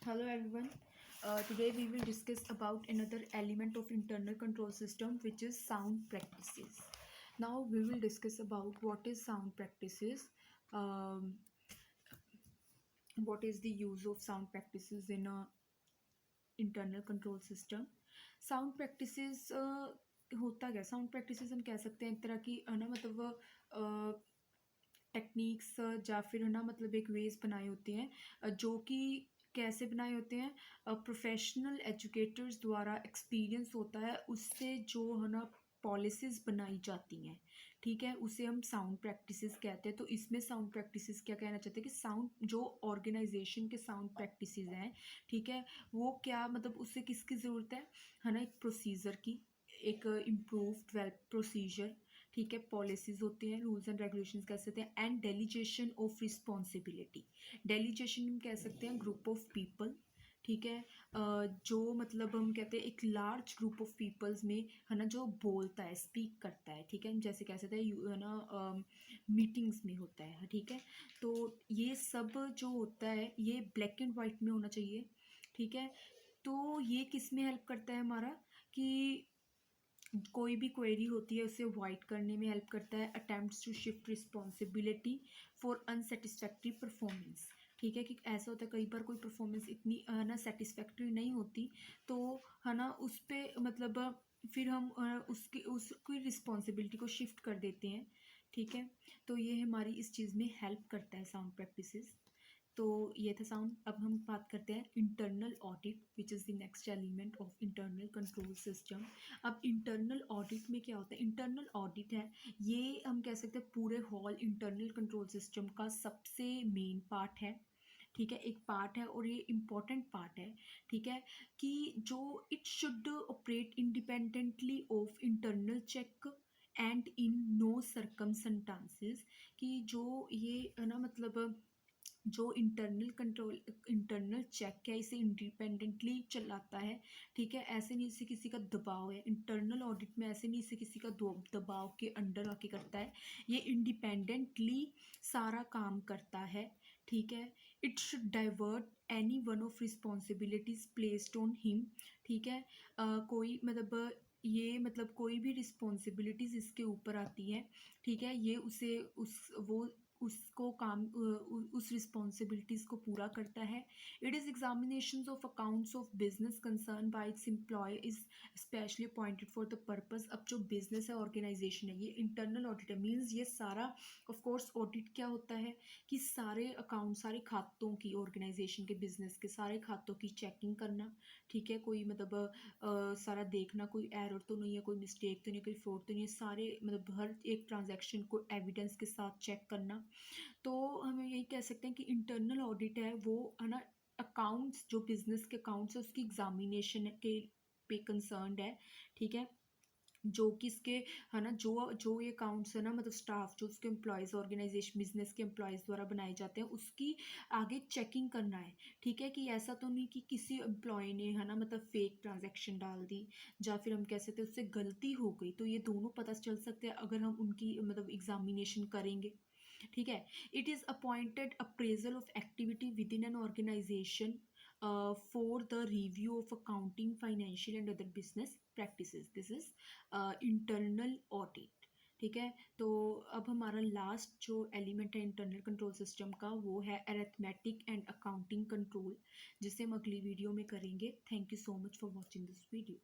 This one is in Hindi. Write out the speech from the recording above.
Hello everyone. Today we will discuss about another element of internal control system, which is sound practices. Now we will discuss about what is sound practices, um, what is the use of sound practices in a internal control system. Sound practices होता क्या? साउंड प्रैक्टिसेस हम कह सकते हैं एक तरह की है ना, मतलब टेक्निक्स या फिर है ना, मतलब एक वेज बनाए होते हैं, जो कि कैसे बनाए होते हैं, प्रोफेशनल एजुकेटर्स द्वारा एक्सपीरियंस होता है, उससे जो है ना पॉलिसीज़ बनाई जाती हैं, ठीक है, उसे हम साउंड प्रैक्टिसेस कहते हैं. तो इसमें साउंड प्रैक्टिसेस क्या कहना चाहते हैं कि साउंड जो ऑर्गेनाइजेशन के साउंड प्रैक्टिसेस हैं, ठीक है, वो क्या मतलब उससे किसकी ज़रूरत है ना, एक प्रोसीजर की, एक इम्प्रूव्ड वेल प्रोसीजर, ठीक है, पॉलिसीज होते हैं, रूल्स एंड रेगुलेशंस कह सकते हैं, and delegation of responsibility. Delegation हम कह सकते हैं ग्रुप ऑफ पीपल, ठीक है, जो मतलब हम कहते हैं एक लार्ज ग्रुप ऑफ पीपल्स में है ना, जो बोलता है, स्पीक करता है, ठीक है, हम जैसे कह सकते हैं है ना, मीटिंग्स में होता है, ठीक है. तो ये सब जो होता है ये ब्लैक एंड वाइट में होना चाहिए, ठीक है. तो ये किस में हेल्प करता है हमारा, कि कोई भी क्वेरी होती है उसे अवॉइड करने में हेल्प करता है. Attempts to shift responsibility for unsatisfactory performance, ठीक है, कि ऐसा होता है कई बार कोई परफॉर्मेंस इतनी है ना सेटिस्फैक्ट्री नहीं होती, तो है ना उस पर मतलब फिर हम उसकी रिस्पॉन्सिबिलिटी को शिफ्ट कर देते हैं, ठीक है. तो ये हमारी इस चीज़ में हेल्प करता है साउंड प्रैक्टिसेस. तो ये था साउंड. अब हम बात करते हैं internal audit, which is the next element of internal control system. अब इंटरनल ऑडिट में क्या होता है? इंटरनल ऑडिट है, ये हम कह सकते हैं पूरे होल इंटरनल कंट्रोल सिस्टम का सबसे मेन पार्ट है, ठीक है, एक पार्ट है और ये इम्पॉर्टेंट पार्ट है, ठीक है, कि जो it should operate independently of internal check and in no circumstances. कि जो ये है ना, मतलब जो इंटरनल चेक है इसे इंडिपेंडेंटली चलाता है, ठीक है, ऐसे नहीं इसे किसी का दबाव है. इंटरनल ऑडिट में ऐसे नहीं इसे किसी का दबाव के अंडर आके करता है, ये इंडिपेंडेंटली सारा काम करता है, ठीक है. It should divert any one of responsibilities placed on him, ठीक है. कोई मतलब ये मतलब कोई भी रिस्पॉन्सिबिलिटीज़ इसके ऊपर आती है, ठीक है, ये उसे उसको काम उस रिस्पॉन्सिबिलिटीज़ को पूरा करता है. It is examination of accounts of business concern by its employ is specially appointed for the purpose. अब जो बिजनेस है, ऑर्गेनाइजेशन है, ये इंटरनल ऑडिट है, मीन्स ये सारा ऑफ कोर्स ऑडिट क्या होता है कि सारे अकाउंट, सारे खातों की, ऑर्गेनाइजेशन के, बिजनेस के सारे खातों की चेकिंग करना, ठीक है, कोई मतलब सारा देखना, कोई एरर तो नहीं है, कोई मिस्टेक तो नहीं है, कोई फ्रॉड तो नहीं है, सारे मतलब हर एक ट्रांजैक्शन को एविडेंस के साथ चेक करना. तो हम यही कह सकते हैं कि इंटरनल ऑडिट है वो है ना, अकाउंट्स, जो बिजनेस के अकाउंट्स है उसकी एग्जामिनेशन के पे कंसर्न्ड है, ठीक है, जो कि इसके है ना, जो जो ये अकाउंट्स है ना, मतलब स्टाफ जो उसके एम्प्लॉयज़, ऑर्गेनाइजेशन बिजनेस के एम्प्लॉयज़ द्वारा बनाए जाते हैं, उसकी आगे चेकिंग करना है, ठीक है, कि ऐसा तो नहीं कि किसी एम्प्लॉय ने है ना मतलब फेक ट्रांजैक्शन डाल दी, या फिर हम कह सकते हैं उससे गलती हो गई. तो ये दोनों पता चल सकते हैं अगर हम उनकी मतलब एग्जामिनेशन करेंगे, ठीक है. It is appointed appraisal of activity within an organisation for the review of accounting, financial and other business practices. This is internal audit, ठीक है. तो अब हमारा लास्ट जो एलिमेंट है इंटरनल कंट्रोल सिस्टम का, वो है अरिथमेटिक एंड अकाउंटिंग कंट्रोल, जिसे हम अगली वीडियो में करेंगे. Thank you so much for watching this video.